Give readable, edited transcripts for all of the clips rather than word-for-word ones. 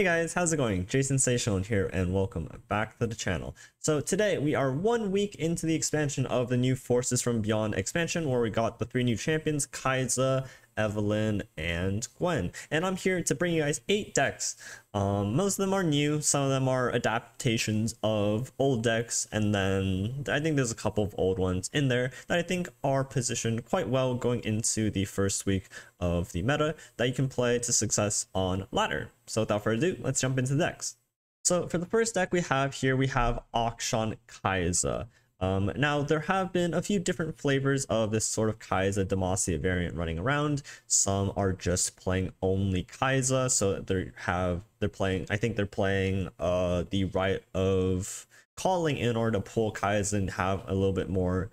Hey guys, how's it going? Jason Seychellen here and welcome back to the channel. So today we are 1 week into the expansion of the new Forces from Beyond expansion where we got the 3 new champions, Kai'Sa, Evelynn, and Gwen. And I'm here to bring you guys 8 decks. Most of them are new, some of them are adaptations of old decks, and then I think there's a couple of old ones in there that I think are positioned quite well going into the first week of the meta that you can play to success on ladder. So without further ado, let's jump into the decks. So for the first deck we have here, we have Akshan Kai'Sa. Now, there have been a few different flavors of this sort of Kai'Sa Demacia variant running around. Some are just playing only Kai'Sa, so they're playing, I think they're playing the Rite of Calling in order to pull Kai'Sa and have a little bit more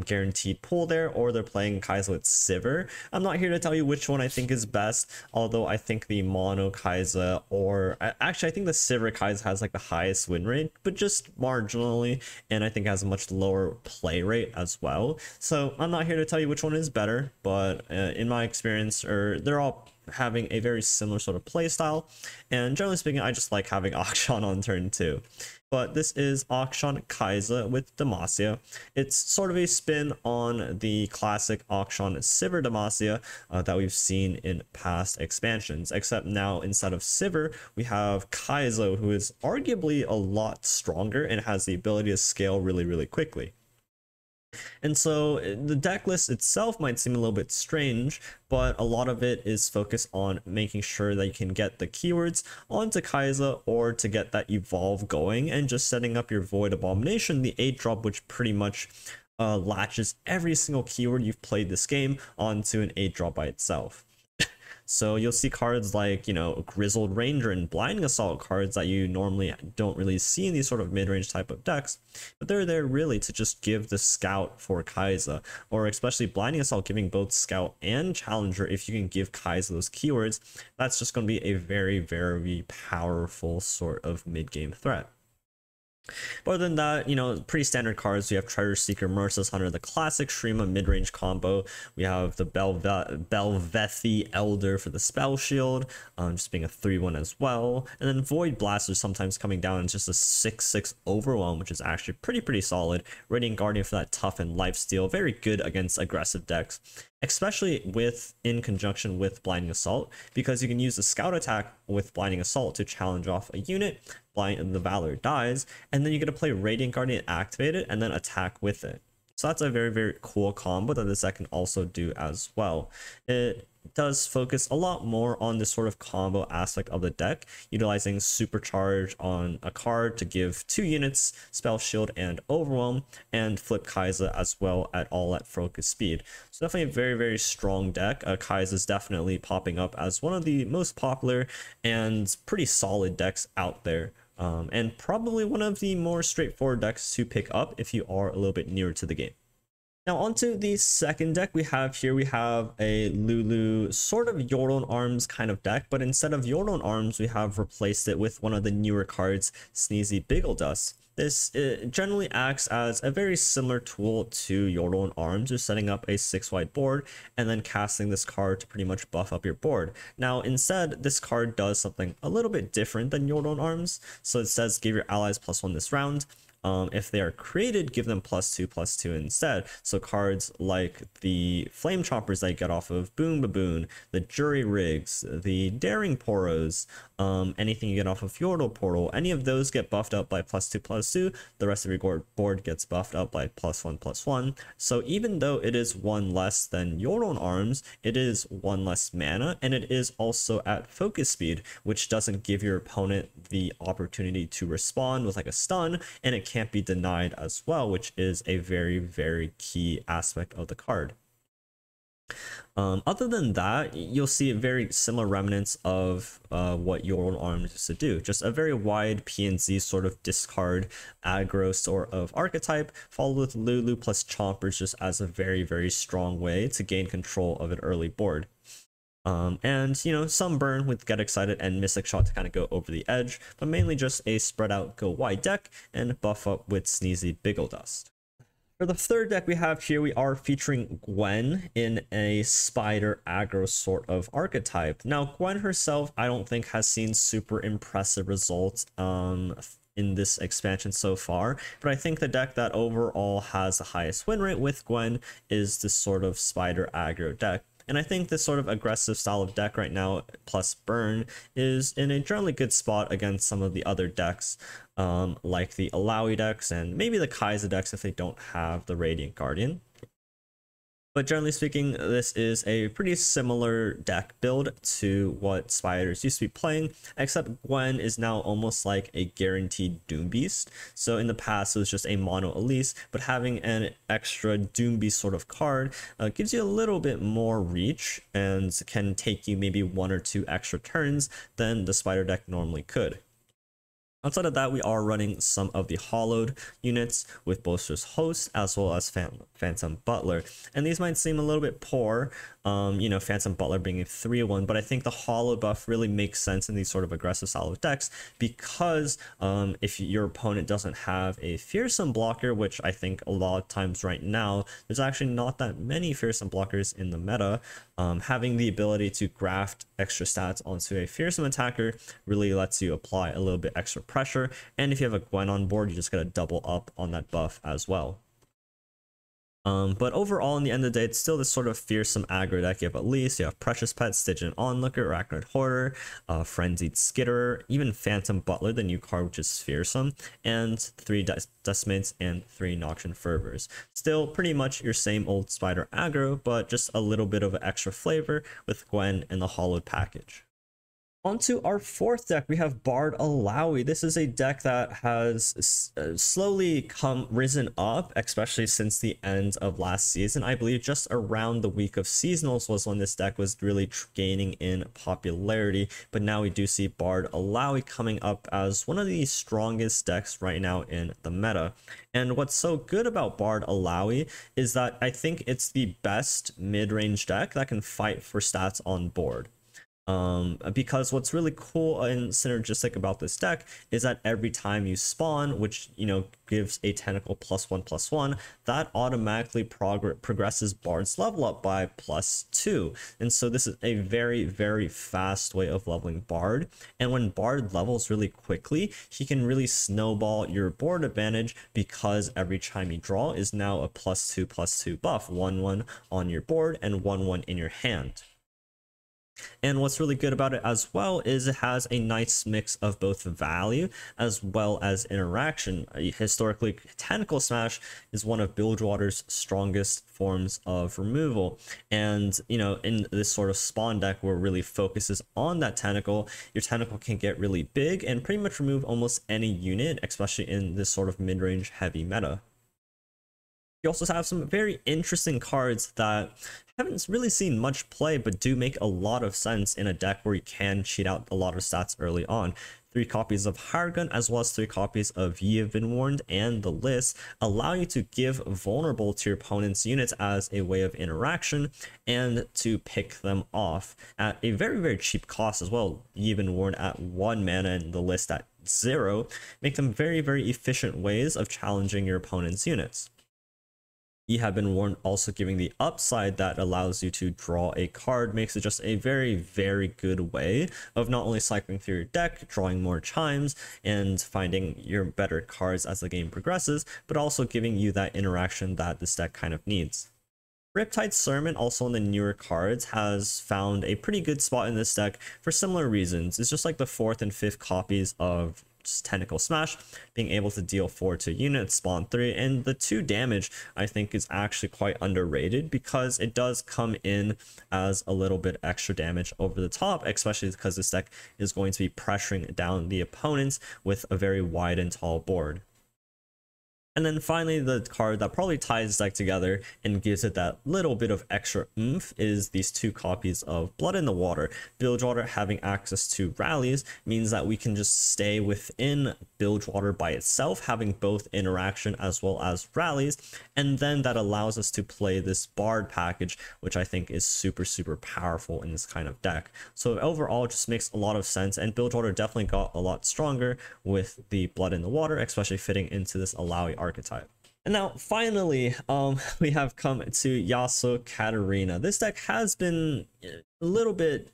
guaranteed pull there, or they're playing Kai'Sa with Sivir. I'm not here to tell you which one I think is best, although I think the mono Kai'Sa, or actually I think the Sivir Kai'Sa has like the highest win rate, but just marginally, and I think has a much lower play rate as well. So I'm not here to tell you which one is better, but in my experience, they're all having a very similar sort of play style, and generally speaking I just like having Akshan on turn 2. But this is Akshan Kai'Sa with Demacia. It's sort of a spin on the classic Akshan Sivir Demacia that we've seen in past expansions, except now instead of Sivir we have Kai'Sa, who is arguably a lot stronger and has the ability to scale really quickly. And so the deck list itself might seem a little bit strange, but a lot of it is focused on making sure that you can get the keywords onto Kai'Sa or to get that evolve going, and just setting up your Void Abomination, the 8-drop, which pretty much latches every single keyword you've played this game onto an 8-drop by itself. So you'll see cards like, you know, Grizzled Ranger and Blinding Assault, cards that you normally don't really see in these sort of mid-range type of decks, but they're there really to just give the Scout for Kai'Sa, or especially Blinding Assault giving both Scout and Challenger. If you can give Kai'Sa those keywords, that's just going to be a very powerful sort of mid-game threat. But other than that, you know, pretty standard cards. We have Treasure Seeker, Merciless Hunter, the classic Shrima mid-range combo. We have the Belvethi Elder for the spell shield, just being a 3-1 as well. And then Void Blaster sometimes coming down as just a 6-6 overwhelm, which is actually pretty solid. Radiant Guardian for that tough and lifesteal, very good against aggressive decks, especially in conjunction with Blinding Assault, because you can use the Scout attack with Blinding Assault to challenge off a unit. The Valor dies, and then you get to play Radiant Guardian, activate it, and then attack with it. So that's a very cool combo that this deck can also do as well. It does focus a lot more on this sort of combo aspect of the deck, utilizing Supercharge on a card to give 2 units spell shield and overwhelm, and flip Kai'Sa as well at focus speed. So definitely a very strong deck. Kai'Sa is definitely popping up as one of the most popular and pretty solid decks out there. And probably one of the more straightforward decks to pick up if you are a little bit newer to the game. Now onto the second deck we have here, we have a Lulu sort of Yordle Arms kind of deck, but instead of Yordle Arms we have replaced it with one of the newer cards, Sneezy Biggledust. This generally acts as a very similar tool to Yordle Arms. You're setting up a 6-wide board and then casting this card to pretty much buff up your board. Now instead, this card does something a little bit different than Yordle Arms. So it says give your allies +1 this round. If they are created, give them +2/+2 instead. So cards like the Flame Choppers that you get off of Boom Baboon, the Jury Rigs, the Daring Poros, anything you get off of Yordle Portal, any of those get buffed up by +2/+2. The rest of your board gets buffed up by +1/+1. So even though it is 1 less than Yordle Arms, it is 1 less mana, and it is also at focus speed, which doesn't give your opponent the opportunity to respond with like a stun, and it can't be denied as well, which is a very key aspect of the card. Other than that, you'll see very similar remnants of what Yordle Arms used to do. Just a very wide PNZ sort of discard aggro sort of archetype, followed with Lulu plus Chompers just as a very strong way to gain control of an early board. And you know, some burn with Get Excited and Mystic Shot to kind of go over the edge, but mainly just a spread out go wide deck and buff up with Sneezy Biggledust. For the third deck we have here, we are featuring Gwen in a spider aggro sort of archetype. Now, Gwen herself, I don't think has seen super impressive results in this expansion so far, but I think the deck that overall has the highest win rate with Gwen is this sort of spider aggro deck. And I think this sort of aggressive style of deck right now, plus burn, is in a generally good spot against some of the other decks, like the Illaoi decks and maybe the Kai'Sa decks if they don't have the Radiant Guardian. But generally speaking, this is a pretty similar deck build to what Spiders used to be playing, except Gwen is now almost like a guaranteed Doom Beast. So in the past, it was just a mono Elise, but having an extra Doom Beast sort of card gives you a little bit more reach and can take you maybe 1 or 2 extra turns than the Spider deck normally could. Outside of that, we are running some of the hollowed units with Boaster's Host as well as Phantom Butler. And these might seem a little bit poor, you know, Phantom Butler being a 3-1, but I think the hollowed buff really makes sense in these sort of aggressive style of decks because if your opponent doesn't have a fearsome blocker, which I think a lot of times right now, there's actually not that many fearsome blockers in the meta, having the ability to graft extra stats onto a fearsome attacker really lets you apply a little bit extra pressure, and if you have a Gwen on board, you just gotta double up on that buff as well. But overall, in the end of the day, it's still this sort of fearsome aggro deck. You have Elise, you have Precious Pet, Stygian Onlooker, Arachnid Hoarder, Frenzied Skitterer, even Phantom Butler, the new card, which is fearsome, and 3 Decimates and 3 Noxian Fervors. Still pretty much your same old spider aggro, but just a little bit of extra flavor with Gwen and the hollowed package. Onto our fourth deck, we have Bard Illaoi. This is a deck that has slowly risen up, especially since the end of last season. I believe just around the week of seasonals was when this deck was really gaining in popularity, but now we do see Bard Illaoi coming up as one of the strongest decks right now in the meta. And what's so good about Bard Illaoi is that I think it's the best mid-range deck that can fight for stats on board. Because what's really cool and synergistic about this deck is that every time you spawn, which, you know, gives a tentacle +1/+1, that automatically progresses Bard's level up by +2. And so this is a very, very fast way of leveling Bard. And when Bard levels really quickly, he can really snowball your board advantage because every time you draw is now a +2/+2 buff, 1/1 on your board and 1/1 in your hand. And what's really good about it as well is it has a nice mix of both value as well as interaction. Historically, Tentacle Smash is one of Bilgewater's strongest forms of removal. And, you know, in this sort of spawn deck where it really focuses on that tentacle, your tentacle can get really big and pretty much remove almost any unit, especially in this sort of mid-range heavy meta. You also have some very interesting cards that haven't really seen much play, but do make a lot of sense in a deck where you can cheat out a lot of stats early on. 3 copies of Hiregun as well as 3 copies of Ye Have Been Warned and the List allow you to give vulnerable to your opponent's units as a way of interaction and to pick them off at a very, very cheap cost as well. Ye Have Been Warned at 1 mana and the List at 0 make them very, very efficient ways of challenging your opponent's units. Ye Have Been Warned also giving the upside that allows you to draw a card, makes it just a very, very good way of not only cycling through your deck, drawing more chimes, and finding your better cards as the game progresses, but also giving you that interaction that this deck kind of needs. Riptide Sermon, also in the newer cards, has found a pretty good spot in this deck for similar reasons. It's just like the 4th and 5th copies of Tentacle Smash, being able to deal 4 to units, spawn 3, and the 2 damage I think is actually quite underrated because it does come in as a little bit extra damage over the top, especially because this deck is going to be pressuring down the opponents with a very wide and tall board. And then finally, the card that probably ties this deck together and gives it that little bit of extra oomph is these 2 copies of Blood in the Water. Bilgewater having access to rallies means that we can just stay within Bilgewater by itself, having both interaction as well as rallies, and then that allows us to play this Bard package, which I think is super, super powerful in this kind of deck. So overall, it just makes a lot of sense, and Bilgewater definitely got a lot stronger with the Blood in the Water, especially fitting into this Illaoi archetype. And now finally, we have come to Yasuo Katarina. This deck has been a little bit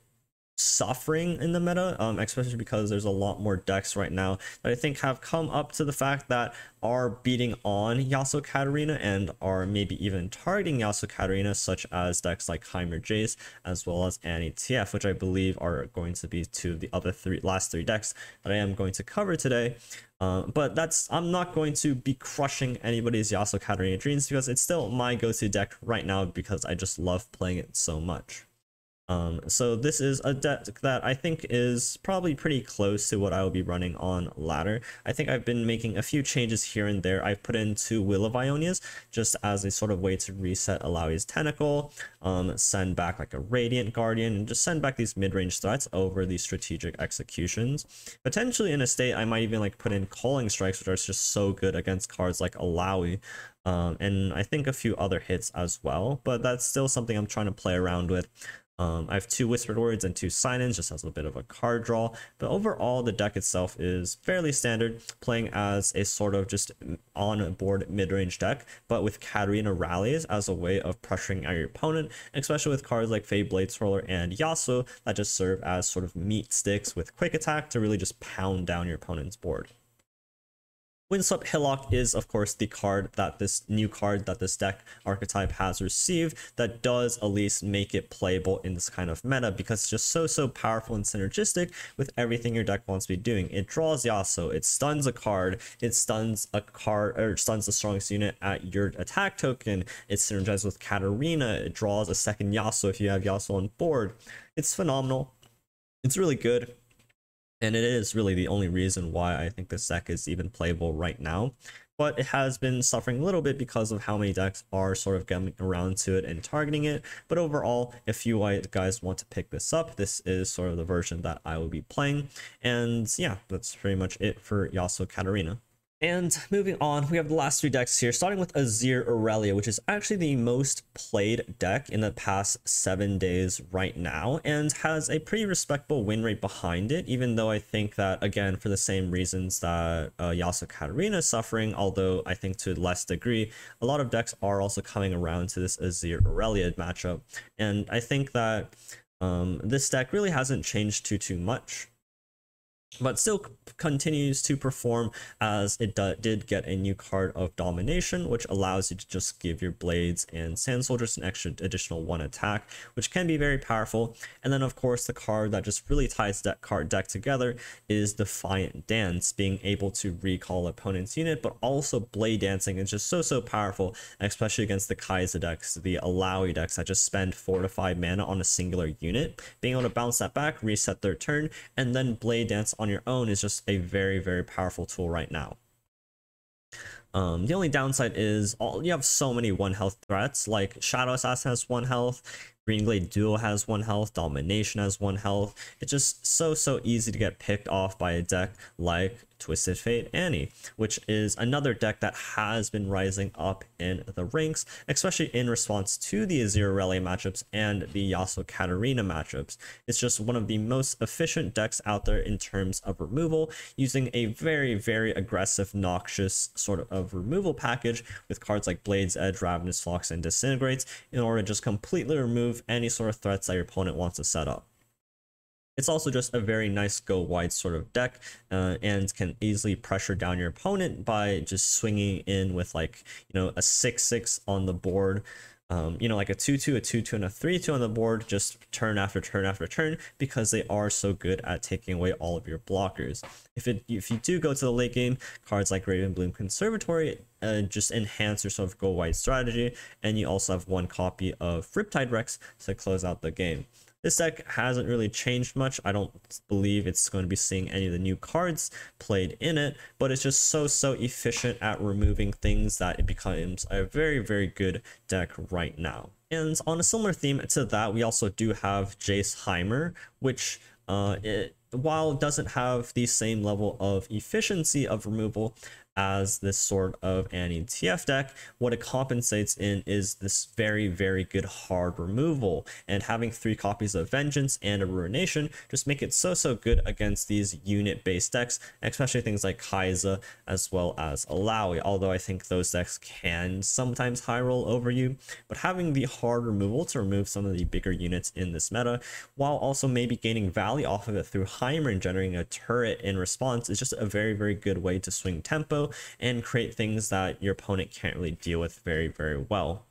suffering in the meta, especially because there's a lot more decks right now that I think have come up to the fact that are beating on Yasuo Katarina and are maybe even targeting Yasuo Katarina, such as decks like Heimer Jace as well as Annie TF, which I believe are going to be two of the other last three decks that I am going to cover today. But I'm not going to be crushing anybody's Yasuo Katarina dreams because it's still my go-to deck right now because I just love playing it so much. So this is a deck that I think is probably pretty close to what I will be running on ladder. I think I've been making a few changes here and there. I've put in 2 Will of Ionias just as a sort of way to reset Alawi's Tentacle, send back like a Radiant Guardian, and just send back these mid-range threats over these strategic executions. Potentially in a state, I might even like put in Culling Strikes, which are just so good against cards like Alawi. And I think a few other hits as well, but that's still something I'm trying to play around with. I have 2 Whispered Words and 2 Sign-ins, just as a bit of a card draw, but overall the deck itself is fairly standard, playing as a sort of just on-board mid-range deck, but with Katarina rallies as a way of pressuring out your opponent, especially with cards like Fey Blade Swirler and Yasuo that just serve as sort of meat sticks with quick attack to really just pound down your opponent's board. Windswept Hillock is, of course, the card that this new card that this deck archetype has received that does at least make it playable in this kind of meta because it's just so powerful and synergistic with everything your deck wants to be doing. It draws Yasuo, it stuns a card, it stuns a card or stuns the strongest unit at your attack token, it synergizes with Katarina, it draws a second Yasuo if you have Yasuo on board. It's phenomenal. It's really good. And it is really the only reason why I think this deck is even playable right now. But it has been suffering a little bit because of how many decks are sort of getting around to it and targeting it. But overall, if you guys want to pick this up, this is sort of the version that I will be playing. And yeah, that's pretty much it for Yasuo Katarina. And moving on, we have the last 3 decks here, starting with Azir Aurelia, which is actually the most played deck in the past 7 days right now, and has a pretty respectable win rate behind it, even though I think that, again, for the same reasons that Yasuo Katarina is suffering, although I think to a less degree, a lot of decks are also coming around to this Azir Aurelia matchup, and I think that this deck really hasn't changed too much, but still continues to perform as it did get a new card of Domination, which allows you to just give your Blades and Sand Soldiers an extra additional 1 attack, which can be very powerful. And then of course the card that just really ties that card deck together is Defiant Dance, being able to recall opponent's unit, but also Blade Dancing is just so powerful, especially against the Kai'Sa decks, the Alawi decks that just spend 4 to 5 mana on a singular unit. Being able to bounce that back, reset their turn, and then Blade Dance on your own is just a very powerful tool right now. The only downside is you have so many 1 health threats, like Shadow Assassin has 1 health, Greenglade Duo has 1 health, Domination has 1 health. It's just so easy to get picked off by a deck like Twisted Fate Annie, which is another deck that has been rising up in the ranks, especially in response to the Azir Aurelia matchups and the Yasuo Katarina matchups. It's just one of the most efficient decks out there in terms of removal, using a very aggressive, noxious sort of removal package with cards like Blade's Edge, Ravenous Flux, and Disintegrates in order to just completely remove any sort of threats that your opponent wants to set up. It's also just a very nice go wide sort of deck, and can easily pressure down your opponent by just swinging in with, like, you know, a 6/6 on the board, you know, like a 2/2, a 2/2, and a 3/2 on the board, just turn after turn after turn, because they are so good at taking away all of your blockers. If you do go to the late game, cards like Ravenbloom Conservatory just enhance your sort of go wide strategy, and you also have 1 copy of Riptide Rex to close out the game. This deck hasn't really changed much. I don't believe it's going to be seeing any of the new cards played in it, but it's just so efficient at removing things that it becomes a very good deck right now. And on a similar theme to that, we also do have Jace Heimer, which while it doesn't have the same level of efficiency of removal, as this sort of anti-TF deck, what it compensates in is this very, very good hard removal. And having 3 copies of Vengeance and a Ruination just make it so good against these unit-based decks, especially things like Kai'Sa as well as Illaoi, although I think those decks can sometimes high roll over you. But having the hard removal to remove some of the bigger units in this meta, while also maybe gaining value off of it through Heimer and generating a turret in response, is just a very, very good way to swing tempo and create things that your opponent can't really deal with very, very well.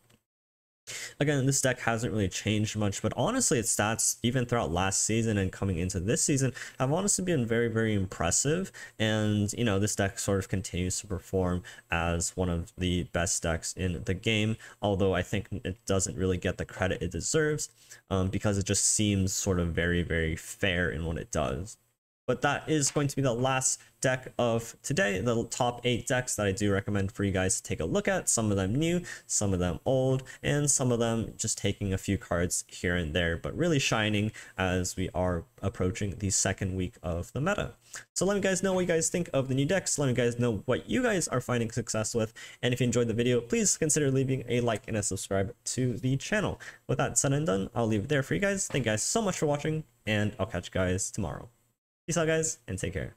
Again, this deck hasn't really changed much, but honestly, its stats, even throughout last season and coming into this season, have honestly been very, very impressive. And, you know, this deck sort of continues to perform as one of the best decks in the game, although I think it doesn't really get the credit it deserves, because it just seems sort of very, very fair in what it does. But that is going to be the last deck of today, the top 8 decks that I do recommend for you guys to take a look at. Some of them new, some of them old, and some of them just taking a few cards here and there, but really shining as we are approaching the 2nd week of the meta. So let me guys know what you guys think of the new decks. Let me guys know what you guys are finding success with. And if you enjoyed the video, please consider leaving a like and a subscribe to the channel. With that said and done, I'll leave it there for you guys. Thank you guys so much for watching, and I'll catch you guys tomorrow. Peace out, guys, and take care.